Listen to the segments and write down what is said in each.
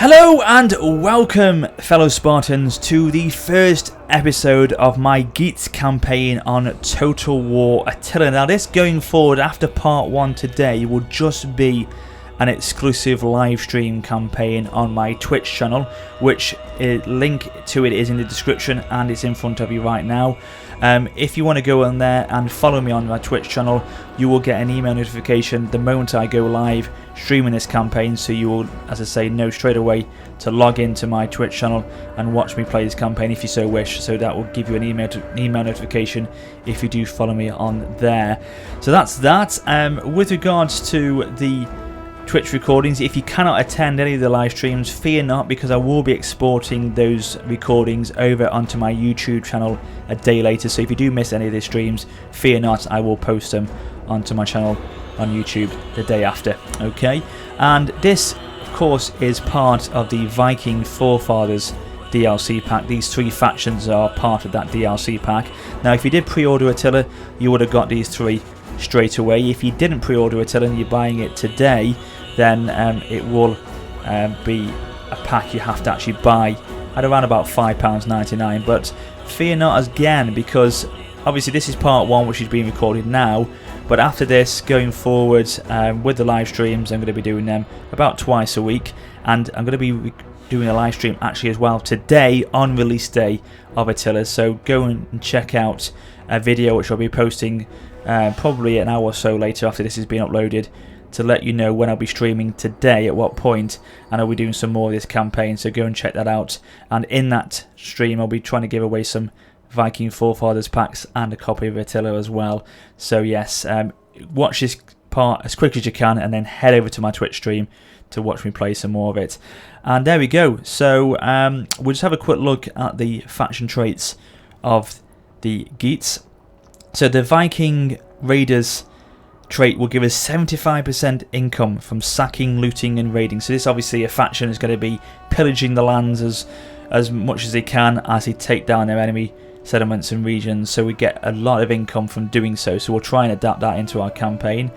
Hello and welcome, fellow Spartans, to the first episode of my Geats campaign on Total War Attila. Now this going forward after part 1 today will just be an exclusive live stream campaign on my Twitch channel, which link to it is in the description and it's in front of you right now. If you want to go on there and follow me on my Twitch channel, you will get an email notification the moment I go live streaming this campaign, so you will, as I say, know straight away to log into my Twitch channel and watch me play this campaign if you so wish. So that will give you an email notification if you do follow me on there. So that's that. With regards to the Twitch recordings, if you cannot attend any of the live streams, fear not, because I will be exporting those recordings over onto my YouTube channel a day later. So if you do miss any of the streams, fear not, I will post them onto my channel on YouTube the day after. Okay, and this of course is part of the Viking Forefathers DLC pack. These 3 factions are part of that DLC pack. Now if you did pre-order Attila, you would have got these 3 straight away. If you didn't pre-order Attila and you're buying it today, then it will be a pack you have to actually buy at around about £5.99. But fear not again, because obviously this is part 1 which is being recorded now, but after this going forward with the live streams, I'm going to be doing them about twice a week, and I'm going to be doing a live stream actually as well today on release day of Attila. So go and check out a video which I'll be posting probably an hour or so later after this has been uploaded, to let you know when I'll be streaming today, at what point, and I'll be doing some more of this campaign, so go and check that out. And in that stream I'll be trying to give away some Viking Forefathers packs and a copy of Attila as well. So yes, watch this part as quick as you can and then head over to my Twitch stream to watch me play some more of it. And there we go. So we'll just have a quick look at the faction traits of the Geats. So the Viking Raiders trait will give us 75% income from sacking, looting and raiding. So this obviously a faction is going to be pillaging the lands as much as they can as they take down their enemy settlements and regions, so we get a lot of income from doing so. So we'll try and adapt that into our campaign.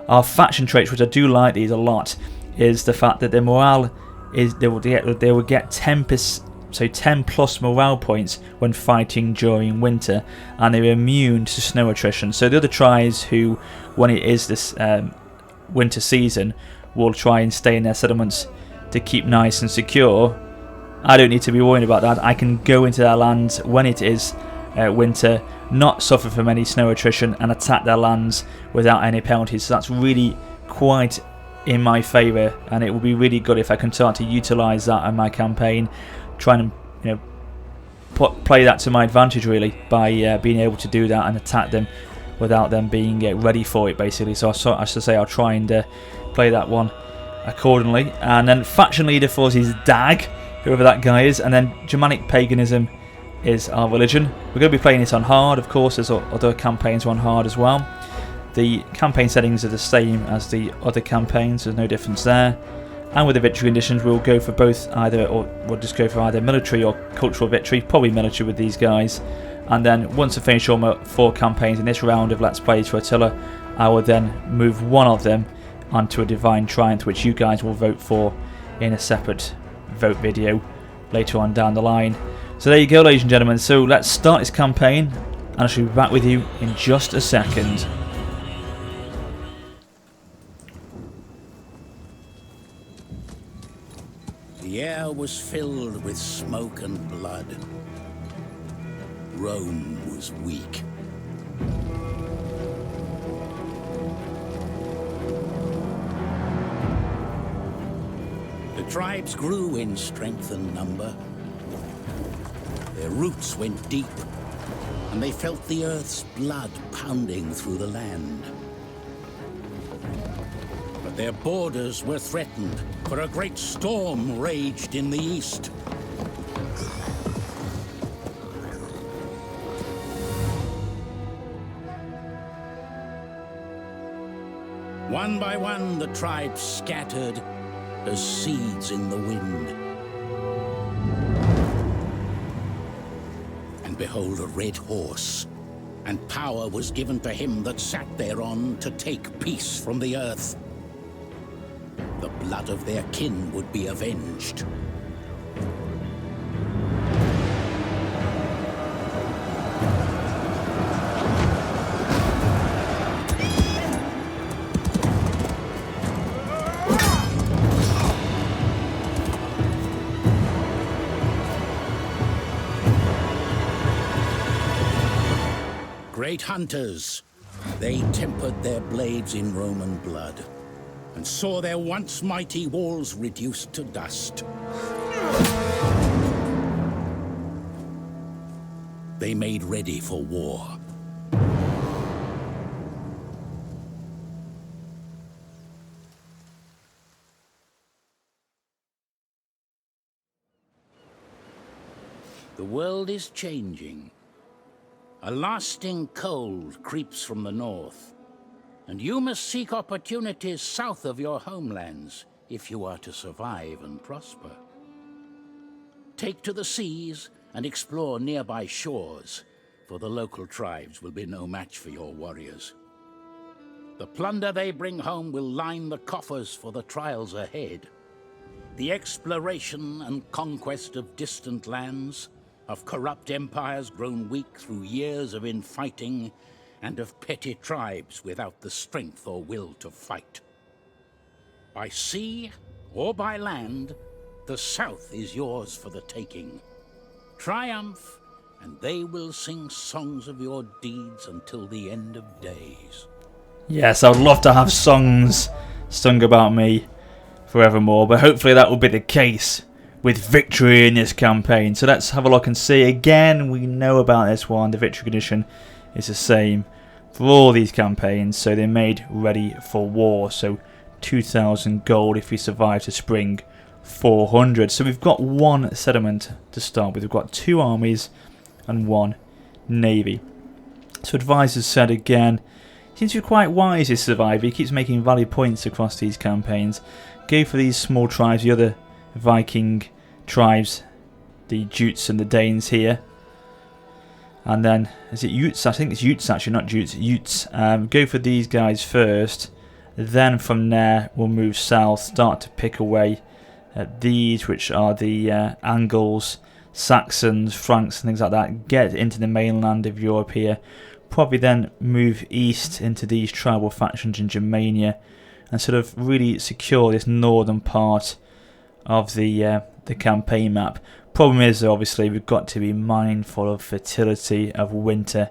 Our faction traits, which I do like these a lot, is the fact that their morale is they will get 10 plus morale points when fighting during winter, and they're immune to snow attrition. So the other tribes who, when it is this winter season, will try and stay in their settlements to keep nice and secure, I don't need to be worried about that. I can go into their lands when it is winter, not suffer from any snow attrition, and attack their lands without any penalties. So that's really quite in my favour, and it will be really good if I can start to utilise that in my campaign, trying to play that to my advantage really, by being able to do that and attack them without them being ready for it basically. So I should say I'll try and play that one accordingly. And then faction leader for us is Dag, whoever that guy is, and then Germanic paganism is our religion. We're going to be playing this on hard, of course, as other campaigns are on hard as well. The campaign settings are the same as the other campaigns, there's no difference there. And with the victory conditions, we'll go for both we'll just go for either military or cultural victory, probably military with these guys. And then once I finish all my 4 campaigns in this round of Let's Plays for Attila, I will then move one of them onto a Divine Triumph, which you guys will vote for in a separate vote video later on down the line. So there you go, ladies and gentlemen. So let's start this campaign, and I shall be back with you in just a second. The air was filled with smoke and blood. Rome was weak. The tribes grew in strength and number. Their roots went deep, and they felt the earth's blood pounding through the land. But their borders were threatened, for a great storm raged in the east. One by one, the tribes scattered as seeds in the wind. And behold, a red horse, and power was given to him that sat thereon to take peace from the earth. the blood of their kin would be avenged. Great hunters, they tempered their blades in Roman blood and saw their once mighty walls reduced to dust. They made ready for war. The world is changing. A lasting cold creeps from the north, and you must seek opportunities south of your homelands if you are to survive and prosper. Take to the seas and explore nearby shores, for the local tribes will be no match for your warriors. The plunder they bring home will line the coffers for the trials ahead. The exploration and conquest of distant lands, of corrupt empires grown weak through years of infighting, and of petty tribes without the strength or will to fight. By sea or by land, the South is yours for the taking. Triumph, and they will sing songs of your deeds until the end of days. Yes, I'd love to have songs sung about me forevermore, but hopefully that will be the case with victory in this campaign. So let's have a look and see. Again, we know about this one. The victory condition is the same for all these campaigns. So they're made ready for war. So 2,000 gold if we survive to spring 400. So we've got one settlement to start with. We've got 2 armies and 1 navy. So advisors said again, seems to be quite wise, this survivor. He keeps making valid points across these campaigns. Go for these small tribes, the other Viking tribes, the Geats and the Danes here, and then is it Utes? I think it's Utes actually, not Jutes. Utes. Go for these guys first, then from there we'll move south, start to pick away at these, which are the Angles, Saxons, Franks and things like that. Get into the mainland of Europe here, probably then move east into these tribal factions in Germania and sort of really secure this northern part of the campaign map. Problem is, obviously, we've got to be mindful of fertility of winter,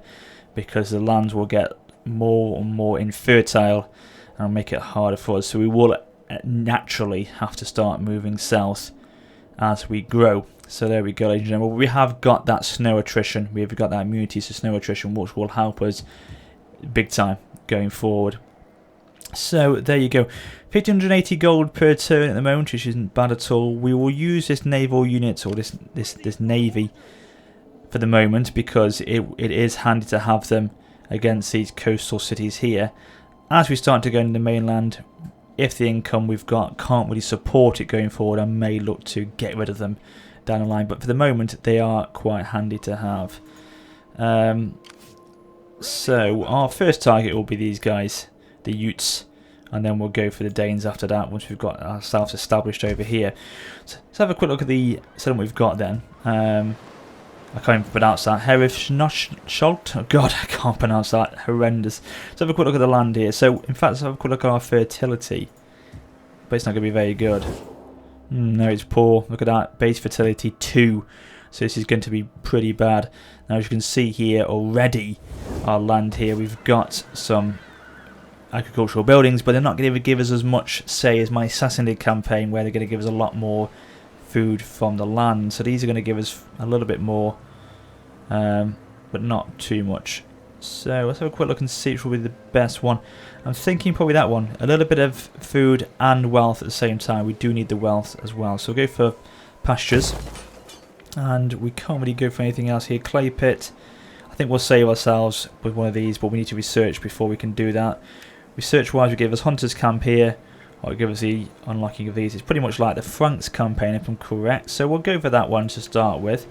because the lands will get more and more infertile and make it harder for us. So we will naturally have to start moving south as we grow. So there we go, ladies and gentlemen. We have got that snow attrition. We have got that immunity to snow attrition, which will help us big time going forward. So there you go, 1,580 gold per turn at the moment, which isn't bad at all. We will use this naval unit, or this navy, for the moment, because it is handy to have them against these coastal cities here. As we start to go into the mainland, if the income we've got can't really support it going forward, I may look to get rid of them down the line. But for the moment, they are quite handy to have. So our first target will be these guys, the Utes, and then we'll go for the Danes after that once we've got ourselves established over here. So let's have a quick look at the settlement we've got then. I can't even pronounce that. Herifschnolt? Oh god, I can't pronounce that. Horrendous. Let's have a quick look at the land here. So in fact, let's have a quick look at our fertility. But it's not going to be very good. No, it's poor. Look at that. Base fertility 2. So this is going to be pretty bad. Now as you can see here already, our land here, we've got some agricultural buildings, but they're not going to give us as much, say, as my Sassanid campaign, where they're going to give us a lot more food from the land. So these are going to give us a little bit more, but not too much. So let's have a quick look and see which will be the best one. I'm thinking probably that one. A little bit of food and wealth at the same time. We do need the wealth as well. So we'll go for pastures. And we can't really go for anything else here. Clay pit. I think we'll save ourselves with one of these, but we need to research before we can do that. Research-wise, we give us Hunter's Camp here, or we give us the unlocking of these. It's pretty much like the Franks campaign, if I'm correct. So we'll go for that one to start with.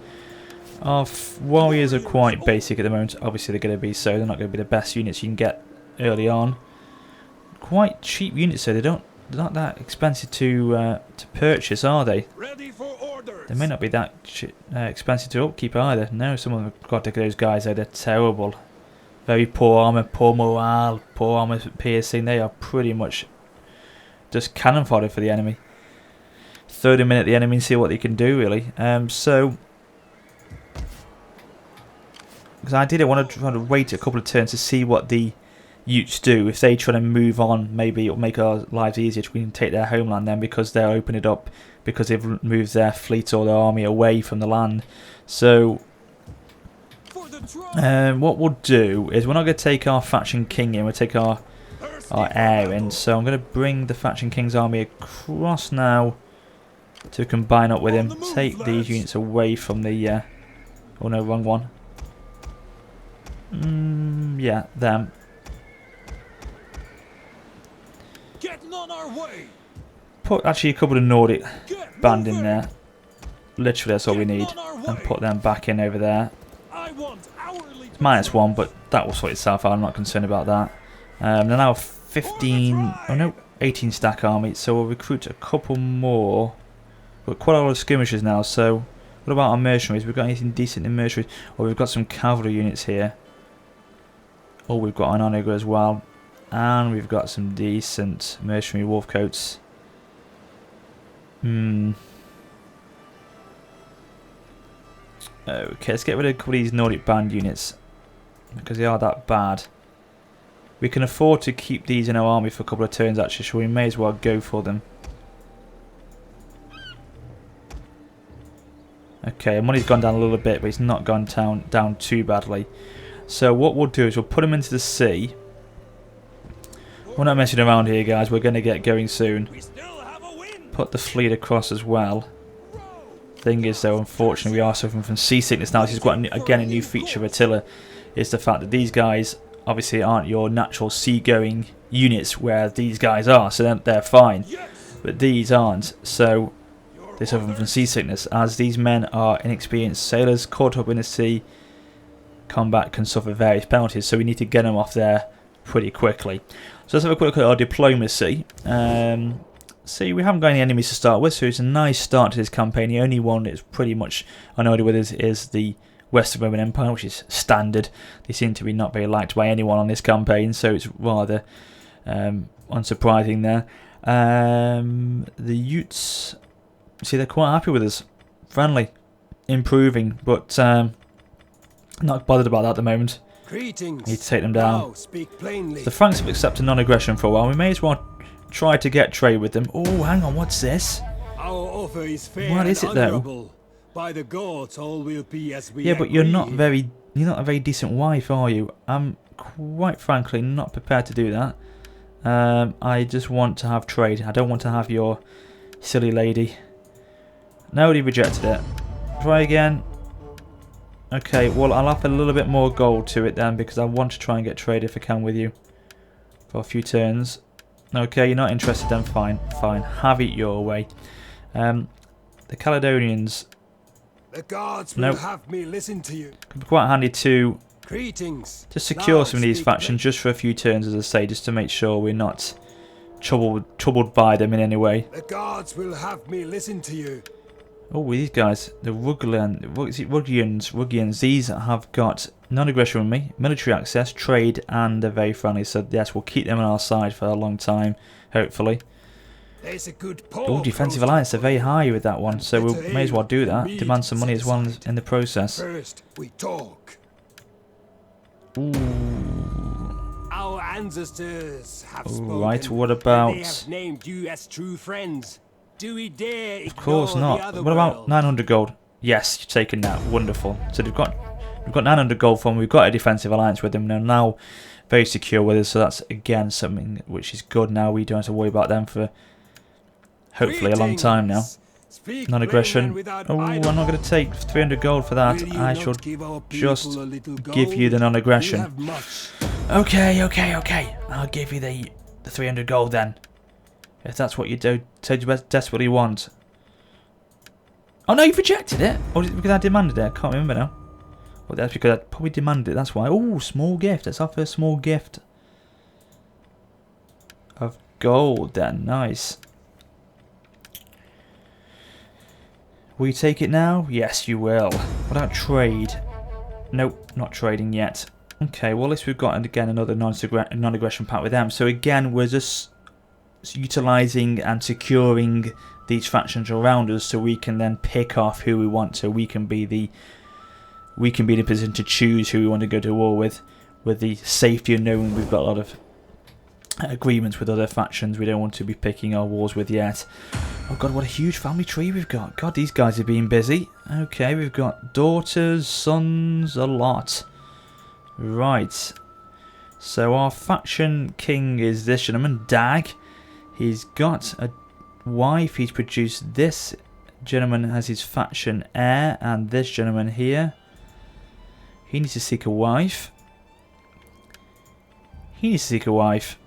Our warriors are quite basic at the moment. Obviously, they're going to be so. They're not going to be the best units you can get early on. Quite cheap units, so they don't not that expensive to purchase, are they? Ready for orders. They may not be that expensive to upkeep either. No, some of them have got to those guys there. They're terrible. Very poor armor, poor morale, poor armor piercing. They are pretty much just cannon fodder for the enemy. 30 minute the enemy and see what they can do really. So because I didn't want to try to wait a couple of turns to see what the Utes do. If they try to move on, maybe it'll make our lives easier. We can take their homeland then, because they'll open it up because they've moved their fleet or their army away from the land. So what we'll do is we're not going to take our faction king in. We'll take our heir in. So I'm going to bring the faction king's army across now to combine up with him. Take these units away from the oh no, wrong one. Yeah, them. Getting on our way. Put actually a couple of Nordic band in there. Literally that's all we need. And put them back in over there. It's -1, but that will sort itself out. I'm not concerned about that. They're now 15, oh no, 18 stack army. So we'll recruit a couple more. We've got quite a lot of skirmishers now. So what about our mercenaries? We've got anything decent in mercenaries? Or we've got some cavalry units here. Oh, we've got an onager as well. And we've got some decent mercenary wolfcoats. Okay, let's get rid of a couple of these Nordic band units, because they are that bad. We can afford to keep these in our army for a couple of turns actually, so we may as well go for them. Okay, our money's gone down a little bit, but it's not gone down too badly. So what we'll do is we'll put them into the sea. We're not messing around here, guys. We're going to get going soon. Put the fleet across as well. Thing is, though, unfortunately, we are suffering from seasickness now. This is quite again a new feature of Attila, is the fact that these guys obviously aren't your natural seagoing units, where these guys are, so they're fine. But these aren't, so they suffer from seasickness. As these men are inexperienced sailors caught up in the sea, combat can suffer various penalties, so we need to get them off there pretty quickly. So let's have a quick look at our diplomacy. See, we haven't got any enemies to start with, so it's a nice start to this campaign. The only one that's pretty much annoyed with us is the Western Roman Empire, which is standard. They seem to be not very liked by anyone on this campaign, so it's rather unsurprising there. The Utes, see, they're quite happy with us. Friendly, improving, but not bothered about that at the moment. Greetings. Need to take them down. Now, speak plainly. The Franks have accepted non-aggression for a while. We may as well try to get trade with them. Oh, hang on, what's this? Our offer is fair. What is it, though? honorable. By the gods, all will be as we Yeah, but you're not agreed. you're not a very decent wife, are you? I'm quite frankly not prepared to do that. I just want to have trade. I don't want to have your silly lady. Nobody rejected it. Try again. Okay, well, I'll have a little bit more gold to it then, because I want to try and get trade if I can with you for a few turns. Okay, you're not interested then, fine, fine. Have it your way. The Caledonians, The gods will have me listen to you. could be quite handy to Greetings. secure Now some of these speak factions just for a few turns, as I say, just to make sure we're not troubled by them in any way. The gods will have me listen to you. Oh, these guys, the Rugians, these have got non-aggression with me, military access, trade, and they're very friendly. So yes, we'll keep them on our side for a long time, hopefully. There's a good Oh, defensive alliance, they're very high with that one, so we may as well do that. Demand some money as well in the process. First, we talk. Ooh. Our ancestors have spoken. Right, what They about... have named you as true friends. Do we dare Of course ignore the not. other What about world? 900 gold? Yes, you're taking that. Wonderful. So we've got 900 gold from them. We've got a defensive alliance with them. They're now very secure with us. So that's again something which is good. Now we don't have to worry about them for hopefully a long time now. Speak Non-aggression. plain and without Oh, I'm idle. not going to take 300 gold for that. Will you I not should give our just people a little give you gold? the We non-aggression. have much. Okay. I'll give you the 300 gold then. If that's what you desperately want. Oh no, you've rejected it? Or is it because I demanded it? I can't remember now. Well, that's because I probably demanded it, that's why. Oh, small gift. Let's offer a small gift of gold then. Nice. Will you take it now? Yes, you will. What about trade? Nope, not trading yet. Okay, well, at least we've got, again, another non-aggression pact with them. So, again, we're just utilising and securing these factions around us so we can then pick off who we want. So we can be in a position to choose who we want to go to war with the safety of knowing we've got a lot of agreements with other factions we don't want to be picking our wars with yet. Oh god, what a huge family tree we've got. God, these guys are being busy. Okay, we've got daughters, sons, a lot. Right. So our faction king is this gentleman, Dag. He's got a wife. He's produced this gentleman as his faction heir, and this gentleman here. He needs to seek a wife. He needs to seek a wife.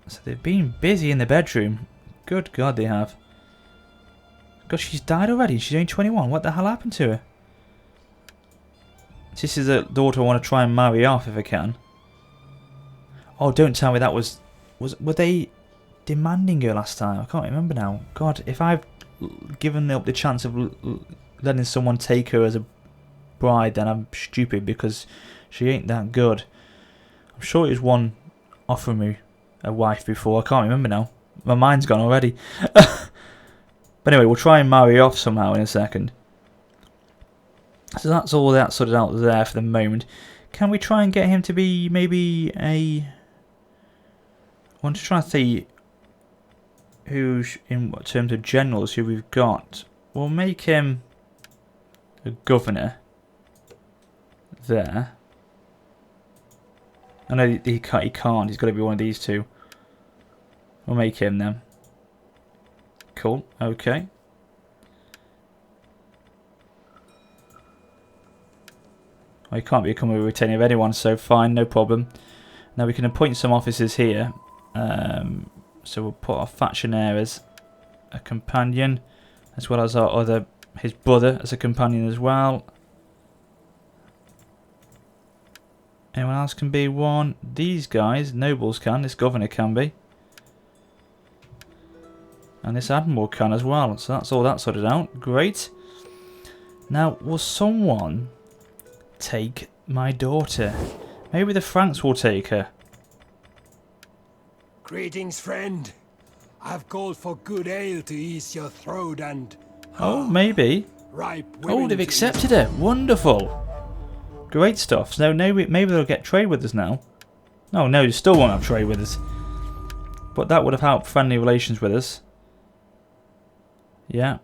So they've been busy in the bedroom. Good God, they have. God, she's died already. She's only 21. What the hell happened to her? This is a daughter I want to try and marry off if I can. Oh, don't tell me that were they demanding her last time? I can't remember now. God, if I've given up the chance of letting someone take her as a bride, then I'm stupid because she ain't that good. I'm sure it was one offering me a wife before. I can't remember now. My mind's gone already. But anyway, we'll try and marry off somehow in a second. So that's all that sorted out there for the moment. Can we try and get him to be maybe a... I want to try and see who's in terms of generals who we've got. We'll make him a governor there. I know he can't. He's got to be one of these two. We'll make him then. Cool. Okay. Well, he can't become a retainer of anyone, so fine, no problem. Now we can appoint some officers here. So we'll put our faction heir as a companion, as well as his brother as a companion as well. Anyone else can be one. These guys, nobles can. This governor can be. And this admiral can as well. So that's all that sorted out. Great. Now, will someone take my daughter? Maybe the Franks will take her. Greetings, friend. I've called for good ale to ease your throat and... Oh, maybe. ripe Oh, women they've to accepted her. Wonderful. Great stuff. So maybe they'll get trade with us now. Oh, no, they still won't have trade with us. But that would have helped friendly relations with us. Yeah.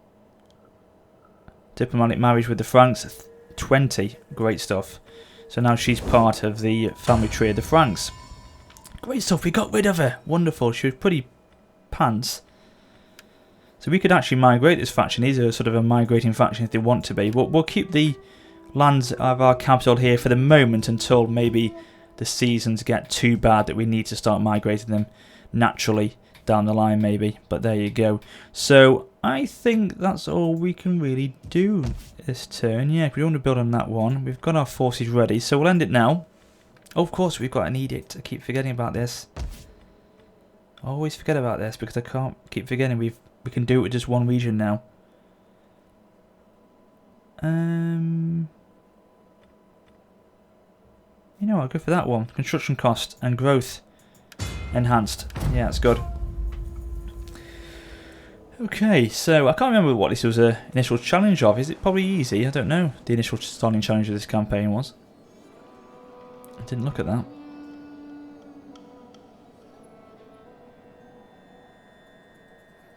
Diplomatic marriage with the Franks. 20. Great stuff. So now she's part of the family tree of the Franks. Great stuff. We got rid of her. Wonderful. She was pretty pants. So we could actually migrate this faction. These are sort of a migrating faction if they want to be. We'll keep the lands of our capital here for the moment until maybe the seasons get too bad that we need to start migrating them naturally down the line maybe. But there you go. So I think that's all we can really do this turn. Yeah, we don't want to build on that one. We've got our forces ready, so we'll end it now. Oh, of course, we've got an edict. I keep forgetting about this. I always forget about this because I can't keep forgetting we can do it with just one region now. You know what, I'll go for that one. Construction cost and growth enhanced. Yeah, that's good. Okay, so I can't remember what this was an initial challenge of. Is it probably easy? I don't know. The initial starting challenge of this campaign was. I didn't look at that.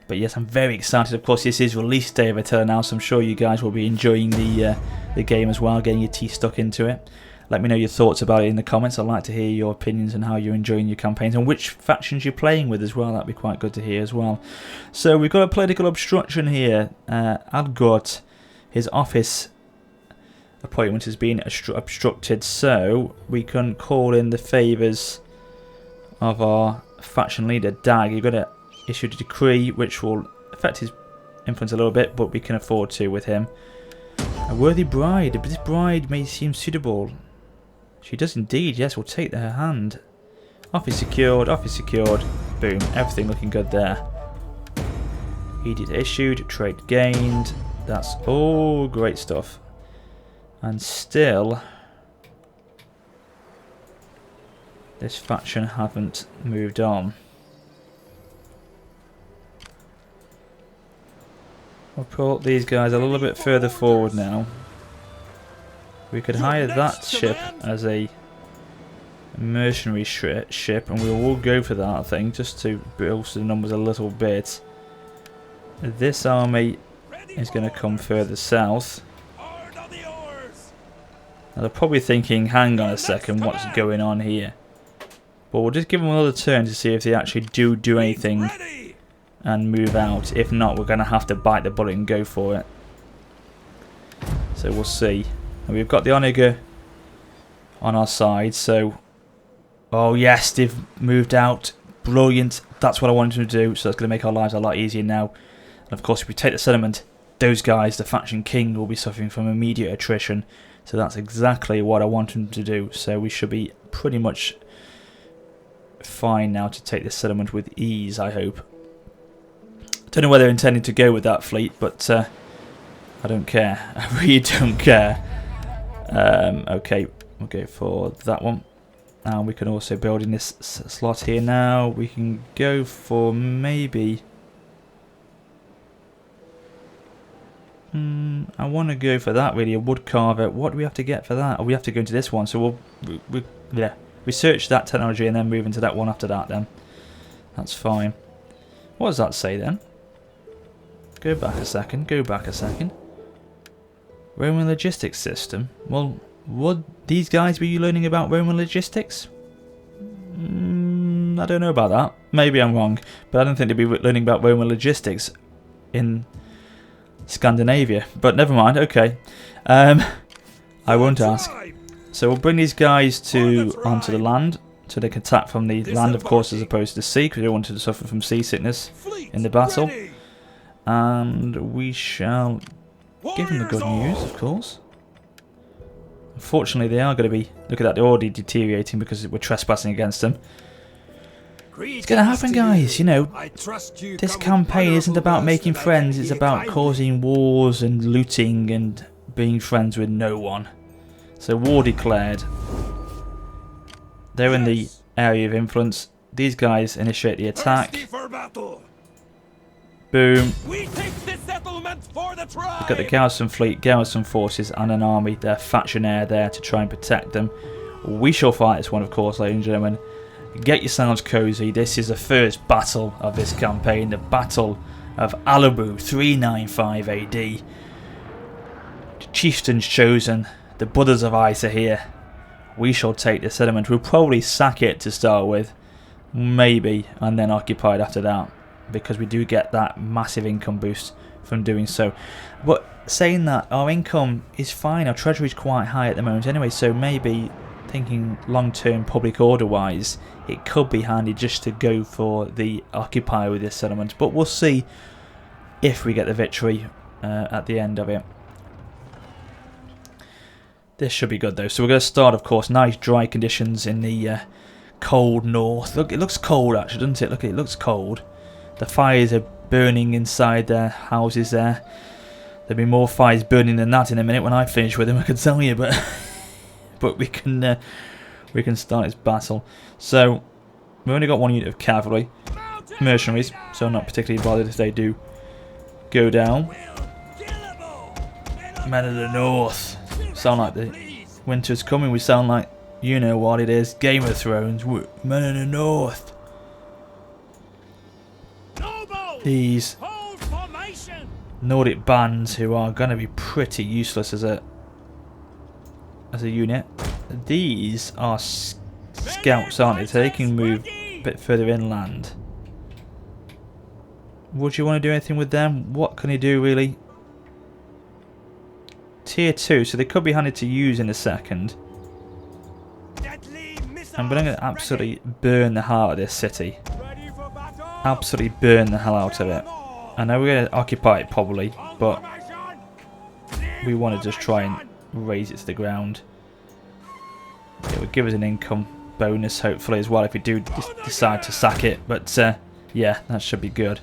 But yes, I'm very excited. Of course, this is release day of Attila now, so I'm sure you guys will be enjoying the game as well, getting your teeth stuck into it. Let me know your thoughts about it in the comments. I'd like to hear your opinions and how you're enjoying your campaigns and which factions you're playing with as well. That'd be quite good to hear as well. So we've got a political obstruction here. Adgot, his office appointment has been obstructed, so we can call in the favours of our faction leader, Dag. You've got to issue a decree which will affect his influence a little bit, but we can afford to with him. A worthy bride. This bride may seem suitable. She does indeed, yes, we'll take her hand. Office secured, office secured. Boom, everything looking good there. Edict issued, trade gained. That's all great stuff. And still, this faction haven't moved on. We'll put these guys a little bit further forward now. We could hire that ship as a mercenary ship, and we will go for that, I think, just to bolster the numbers a little bit. This army is going to come further south. Now they're probably thinking, hang on a second, what's going on here? But we'll just give them another turn to see if they actually do anything and move out. If not, we're going to have to bite the bullet and go for it. So we'll see. And we've got the Onega on our side, so... Oh yes, they've moved out. Brilliant. That's what I wanted to do, so that's going to make our lives a lot easier now. And of course, if we take the settlement, those guys, the faction king, will be suffering from immediate attrition. So that's exactly what I wanted them to do. So we should be pretty much fine now to take this settlement with ease, I hope. Don't know where they're intending to go with that fleet, but I don't care. I really don't care. Okay, we'll go for that one. And we can also build in this slot here now. We can go for maybe... I want to go for that really, a wood carver. What do we have to get for that? Oh, we have to go into this one. So we'll research that technology and then move into that one after that then. That's fine. What does that say then? Go back a second, go back a second. Roman logistics system. Well, would these guys be learning about Roman logistics? I don't know about that. Maybe I'm wrong, but I don't think they'd be learning about Roman logistics in Scandinavia. But never mind. Okay, I won't ask. So we'll bring these guys onto the land, so they can attack from the land, of course, as opposed to sea, because we don't want to suffer from seasickness in the battle. And we shall give them the good news, of course. Unfortunately, they are going to be, look at that, they're already deteriorating because we're trespassing against them. It's going to happen, guys, you know. This campaign isn't about making friends, it's about causing wars and looting and being friends with no one. So, war declared. They're in the area of influence. These guys initiate the attack. Boom. We've got the garrison fleet, garrison forces and an army. They're factionaire there to try and protect them. We shall fight this one, of course, ladies and gentlemen. Get yourselves cozy. This is the first battle of this campaign. The Battle of Alabu, 395 AD. The chieftains chosen. The brothers of ice are here. We shall take the settlement. We'll probably sack it to start with. Maybe. And then occupy it after that. Because we do get that massive income boost from doing so. But saying that, our income is fine. Our treasury is quite high at the moment anyway. So maybe thinking long-term public order-wise, it could be handy just to go for the occupier with this settlement. But we'll see if we get the victory at the end of it. This should be good though. So we're going to start, of course, nice dry conditions in the cold north. Look, it looks cold actually, doesn't it? Look, it looks cold. The fires are burning inside their houses there. There'll be more fires burning than that in a minute when I finish with them, I can tell you. But but we can start this battle. So we've only got one unit of cavalry, mercenaries. So I'm not particularly bothered if they do go down. Men of the North. Sound like the winter's coming. We sound like, you know what it is, Game of Thrones. Men of the North. These Nordic bands who are going to be pretty useless as a unit. These are scouts, aren't they? So they can move a bit further inland. Would you want to do anything with them? What can they do really? Tier 2, so they could be handy to use in a second. I'm going to absolutely burn the heart of this city. Absolutely burn the hell out of it. I know we're going to occupy it probably, but we want to just try and raze it to the ground. It would give us an income bonus hopefully as well if we do decide to sack it. But yeah, that should be good.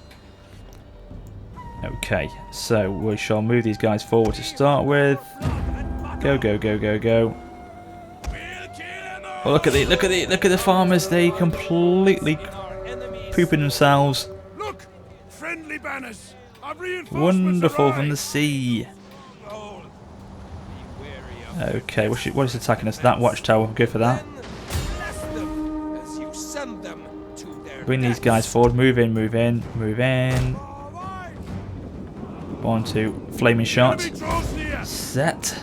Okay, so we shall move these guys forward to start with. Go, go, go, go, go. Oh, look at the farmers. They completely pooping themselves. Look, friendly banners. Wonderful from the sea. Okay, what is attacking us? That watchtower. Go for that. Bring these guys forward. Move in, move in, move in. 1, 2, flaming shot. Set.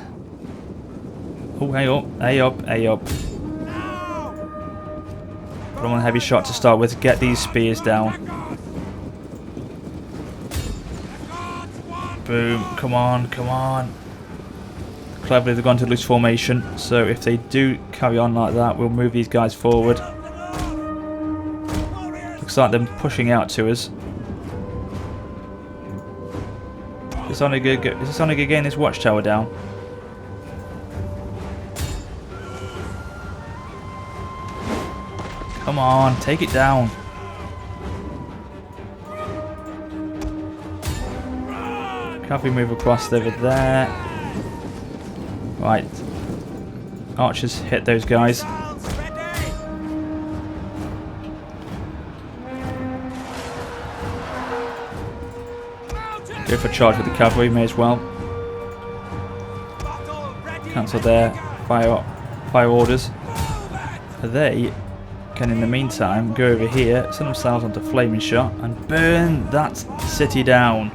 Oh, hey up, hey up, hey up. Put them on a heavy shot to start with. Get these spears down. Boom. Come on, come on. Cleverly, they've gone to loose formation. So if they do carry on like that, we'll move these guys forward. Looks like them pushing out to us. Is this only good getting this watchtower down? Come on, take it down. Cavalry move across over there. Right. Archers hit those guys. Go for a charge with the cavalry, may as well. Cancel their fire orders. They can, in the meantime, go over here, send themselves onto flaming shot, and burn that city down.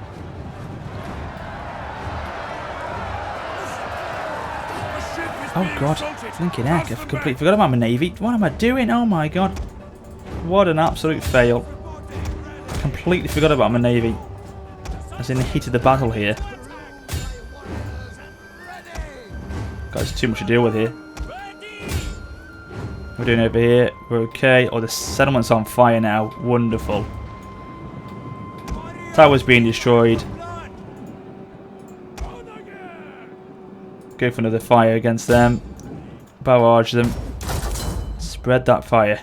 Oh god, blinking heck, I've completely forgot about my navy. What am I doing? Oh my god. What an absolute fail. Completely forgot about my navy. As in the heat of the battle here. God, there's too much to deal with here. We're doing over here. We're okay. Oh, the settlement's on fire now. Wonderful. Tower's being destroyed. Go for another fire against them. Barrage them. Spread that fire.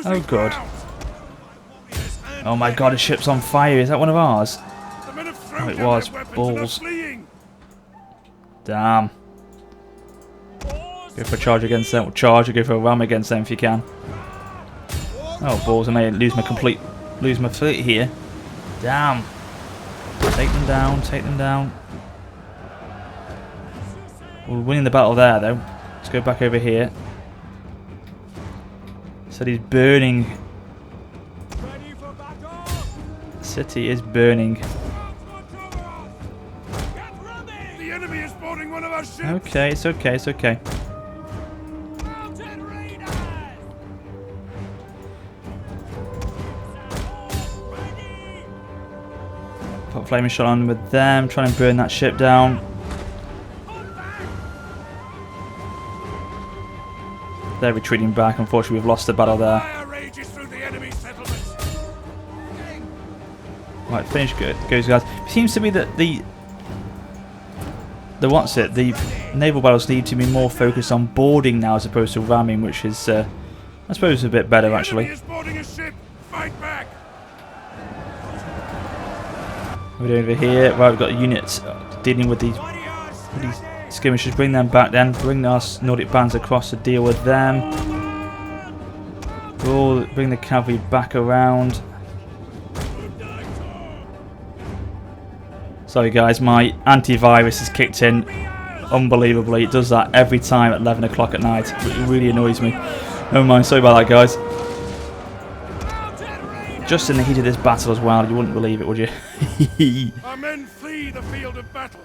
Oh god. Oh my god, a ship's on fire. Is that one of ours? Oh, it was. Balls. Damn. Go for a charge against them. Charge or go for a ram against them if you can. Oh balls, I may lose my fleet here. Damn. Take them down, take them down. We're winning the battle there though. Let's go back over here. City's burning. City is burning. Okay, it's okay, it's okay. Put a flaming shot on with them, trying to burn that ship down. They're retreating back. Unfortunately, we've lost the battle there. Right, finish good. Goes, guys. It seems to be that the naval battles need to be more focused on boarding now as opposed to ramming, which is, I suppose, a bit better actually. We're doing over here. Right, we've got units dealing with these skirmishers. Bring them back then. Bring our Nordic bands across to deal with them. We'll bring the cavalry back around. Sorry guys, my antivirus has kicked in unbelievably. It does that every time at 11 o'clock at night. It really annoys me. Never mind, sorry about that guys. Just in the heat of this battle as well, you wouldn't believe it, would you? Our men flee the field of battle.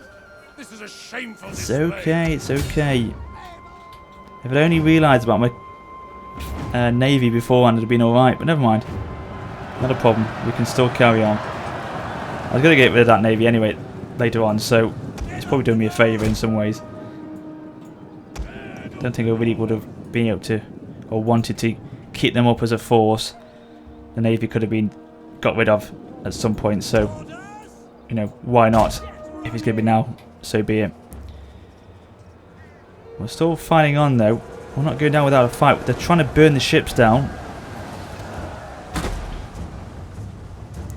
This is a shameful It's okay, it's okay. If I'd only realised about my navy beforehand, it'd have been alright, but never mind. Not a problem, we can still carry on. I was going to get rid of that navy anyway later on, so it's probably doing me a favour in some ways. Don't think I really would have been able to, or wanted to, keep them up as a force. The navy could have been got rid of at some point, so, you know, why not? If it's going to be now, so be it. We're still fighting on though. We're not going down without a fight. They're trying to burn the ships down.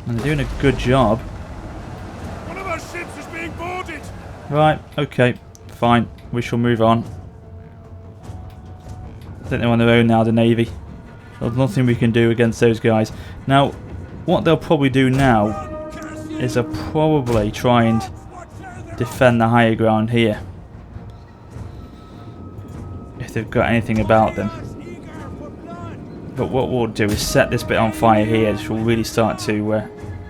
And they're doing a good job. One of our ships is being boarded. Right, okay, fine. We shall move on. I think they're on their own now, the Navy. There's nothing we can do against those guys. Now, what they'll probably do now is they'll probably try and defend the higher ground here. If they've got anything about them. But what we'll do is set this bit on fire here, which will really start to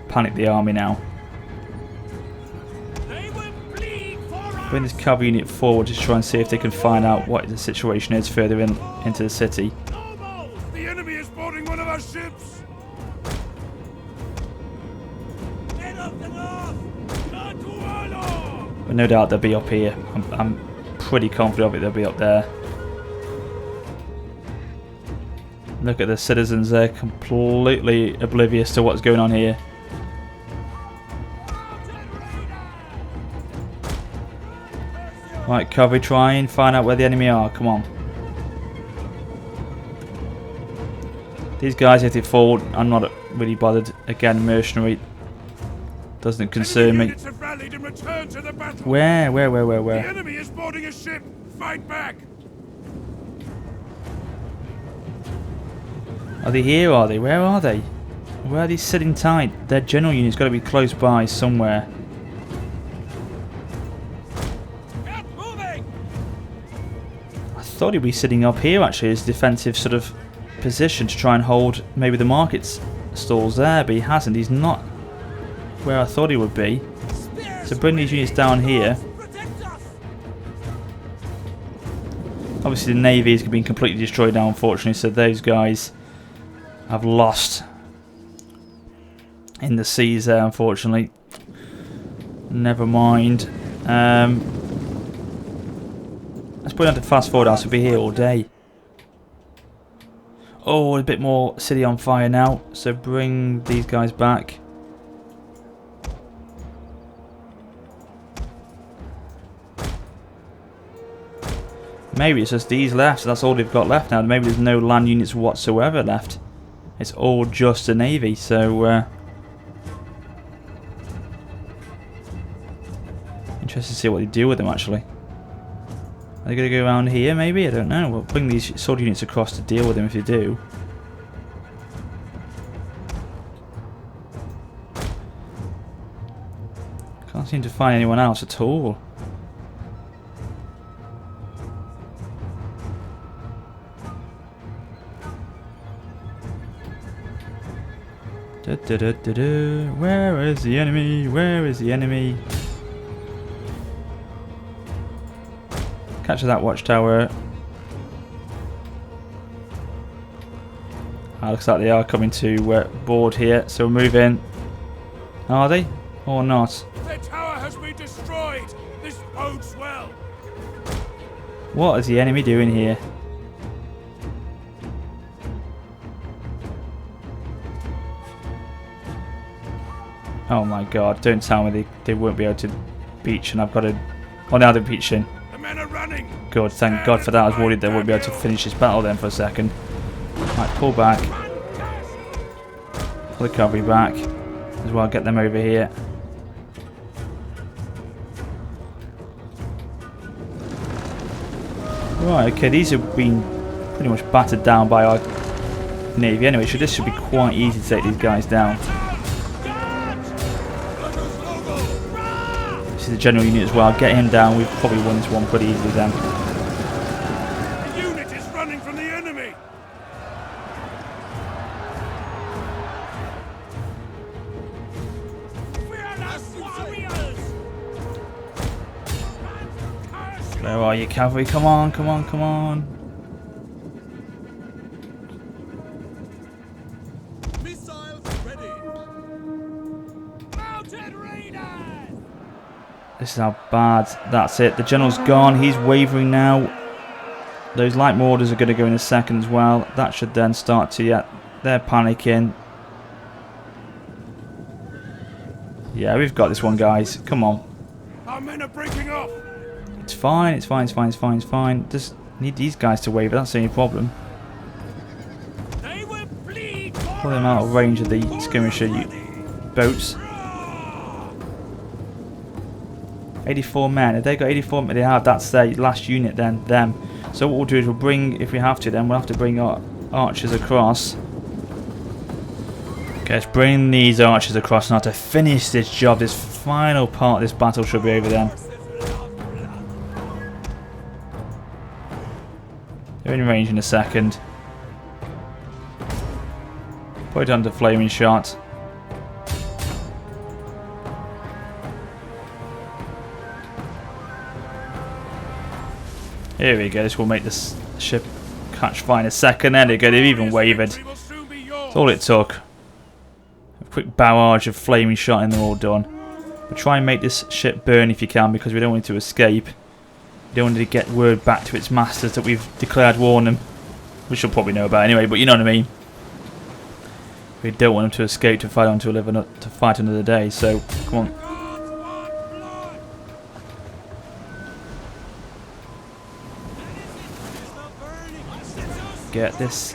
panic the army now. Bring this cavalry unit forward to try and see if they can find out what the situation is further into the city. The enemy is boarding one of our ships. But no doubt they'll be up here. I'm pretty confident of it, they'll be up there. Look at the citizens, they're completely oblivious to what's going on here. Right, cavalry, try and find out where the enemy are. Come on. These guys, if they fall, I'm not really bothered. Again, mercenary. Doesn't concern me. Where? The enemy is boarding a ship. Fight back. Are they here, are they? Where are they? Where are they sitting tight? Their general unit's got to be close by somewhere. I thought he'd be sitting up here actually as defensive sort of position to try and hold maybe the market stalls there, but he hasn't. He's not where I thought he would be. So bring these units down here. Obviously the navy has been completely destroyed now, unfortunately, so those guys have lost in the seas there, unfortunately. Never mind. Let's put it on to fast forward. I'll be here all day. Oh, a bit more city on fire now. So bring these guys back. Maybe it's just these left. That's all they've got left now. Maybe there's no land units whatsoever left. It's all just the navy. So interested to see what they do with them actually. Are they going to go around here maybe? I don't know. We'll bring these sword units across to deal with them if they do. Can't seem to find anyone else at all. Where is the enemy? Where is the enemy? Capture that watchtower. Looks like they are coming to board here, so we'll move in. Are they? Or not? The tower has been destroyed. This bodes well. What is the enemy doing here? Oh my god, don't tell me they won't be able to beach and I've got to... Oh, now they're beaching. The men are running. Good, thank god for that. I was worried they wouldn't be able to finish this battle then for a second. Right, pull back. Pull the cavalry back. As well, get them over here. Right, okay, these have been pretty much battered down by our navy anyway, so this should be quite easy to take these guys down. The general unit as well. Get him down. We've probably won this one pretty easily then. The unit is running from the enemy. Where are you, cavalry? Come on, come on, come on. This is how bad. That's it. The general's gone. He's wavering now. Those light marauders are going to go in a second as well. That should then start to... Yeah, they're panicking. Yeah, we've got this one, guys. Come on. Our men are breaking off. It's fine. It's fine. It's fine. It's fine. It's fine. Just Need these guys to waver, that's the only problem. Pull them out of range of the skirmisher boats. 84 men. If they got 84 men, they have. That's their last unit then, them. So what we'll do is we'll bring, if we have to then, we'll have to bring our archers across. Okay, let's bring these archers across now to finish this job. This final part of this battle should be over then. They're in range in a second. Put it under flaming shot. Here we go. This will make this ship catch fire in a second. There they go. They've even wavered. That's all it took. A quick barrage of flaming shot and they're all done. But try and make this ship burn if you can, because we don't want it to escape. We don't want it to get word back to its masters that we've declared war on them. Which they'll probably know about anyway, but you know what I mean. We don't want them to escape to fight on to fight another day, so come on. Get this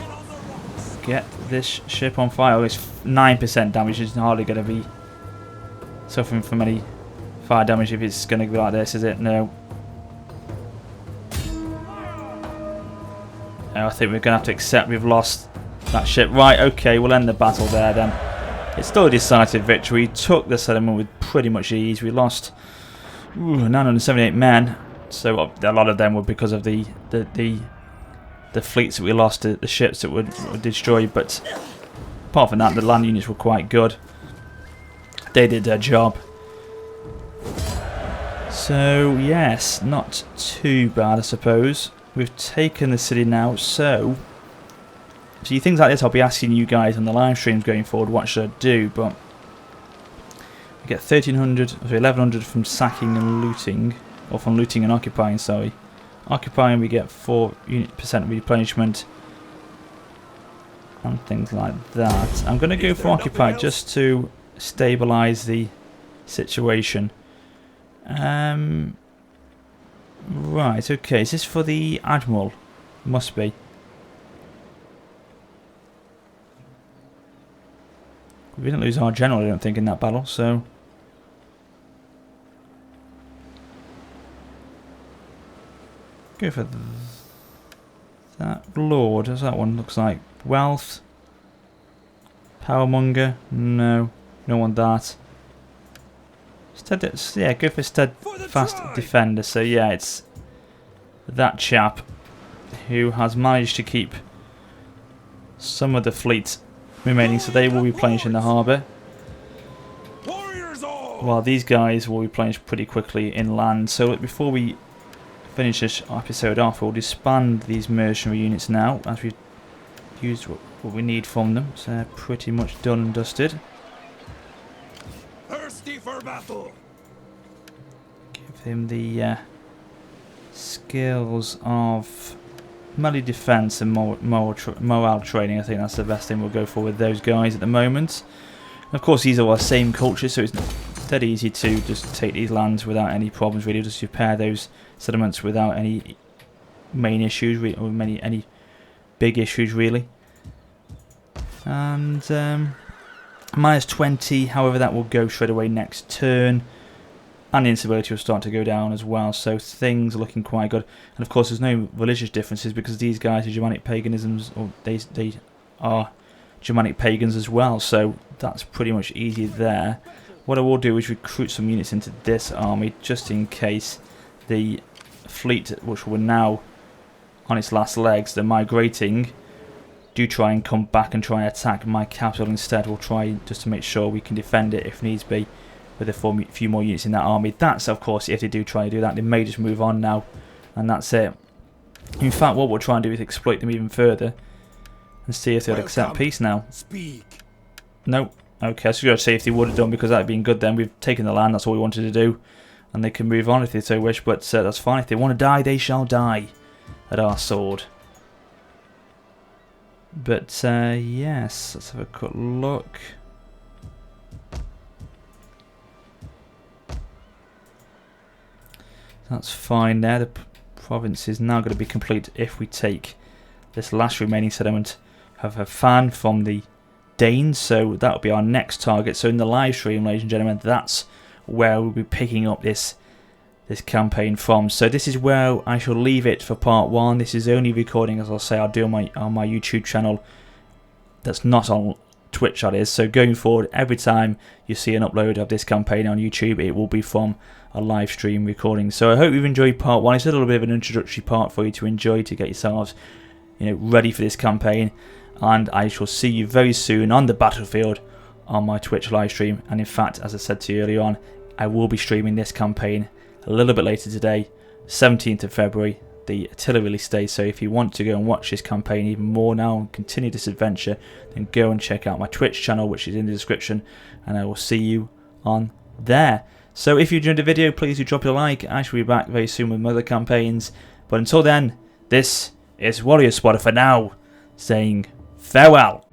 ship on fire. Oh, it's 9% damage. It's hardly going to be suffering from any fire damage if it's going to be like this, is it? No. I think we're going to have to accept we've lost that ship. Right, okay, we'll end the battle there then. It's still a decisive victory. We took the settlement with pretty much ease. We lost 978 men, so a lot of them were because of the fleets that we lost, the ships that were destroyed, but apart from that, the land units were quite good. They did their job. So, yes, not too bad, I suppose. We've taken the city now, so see, things like this I'll be asking you guys on the live streams going forward, what should I do, but we get 1100 from sacking and looting, or from looting and occupying, sorry. Occupying we get 4% replenishment and things like that. I'm going to go for occupy just to stabilise the situation. Right, okay, is this for the Admiral? Must be. We didn't lose our general, I don't think, in that battle, so... Go for that Lord, as that one looks like. Wealth. Powermonger. No, don't want that. Yeah, go for Steadfast Defender. So yeah, it's that chap who has managed to keep some of the fleet remaining, so they will replenish in the harbour. While these guys will replenish pretty quickly inland. So before we finish this episode off, we'll disband these mercenary units now, as we've used what we need from them. So they're pretty much done and dusted. Thirsty for battle. Give him the skills of melee defense and morale training. I think that's the best thing we'll go for with those guys at the moment. And of course, these are our same culture, so it's dead easy to just take these lands without any problems. Really, just repair those settlements without any main issues or any big issues really. And minus 20, however, that will go straight away next turn, and the instability will start to go down as well. So things are looking quite good. And of course, there's no religious differences because these guys are Germanic paganisms, or they are Germanic pagans as well. So that's pretty much easy there. What I will do is recruit some units into this army just in case the fleet, which we're now on its last legs, they're migrating, do try and come back and try and attack my capital instead. We'll try just to make sure we can defend it if needs be with a few more units in that army. That's, of course, if they do try to do that, they may just move on now, and that's it. In fact, what we'll try and do is exploit them even further and see if they'll accept peace now. Speak. No. Okay, I was going to say if they would have done, because that would have been good then. We've taken the land, that's all we wanted to do. And they can move on if they so wish, but that's fine. If they want to die, they shall die at our sword. But yes, let's have a quick look. That's fine there. The province is now going to be complete if we take this last remaining settlement of a fan from the Danes. So that will be our next target. So in the live stream, ladies and gentlemen, that's where we'll be picking up this campaign from. So this is where I shall leave it for part 1. This is only recording, as I'll say, I'll do on my YouTube channel. That's not on Twitch, that is. So going forward, every time you see an upload of this campaign on YouTube, it will be from a live stream recording. So I hope you've enjoyed part 1. It's a little bit of an introductory part for you to enjoy, to get yourselves, ready for this campaign. And I shall see you very soon on the battlefield on my Twitch live stream. And in fact, as I said to you earlier on, I will be streaming this campaign a little bit later today, 17th of February, the Attila release day. So if you want to go and watch this campaign even more now and continue this adventure, then go and check out my Twitch channel, which is in the description, and I will see you on there. So if you enjoyed the video, please do drop a like. I shall be back very soon with other campaigns, but until then, this is Warrior Spotter for now, saying farewell.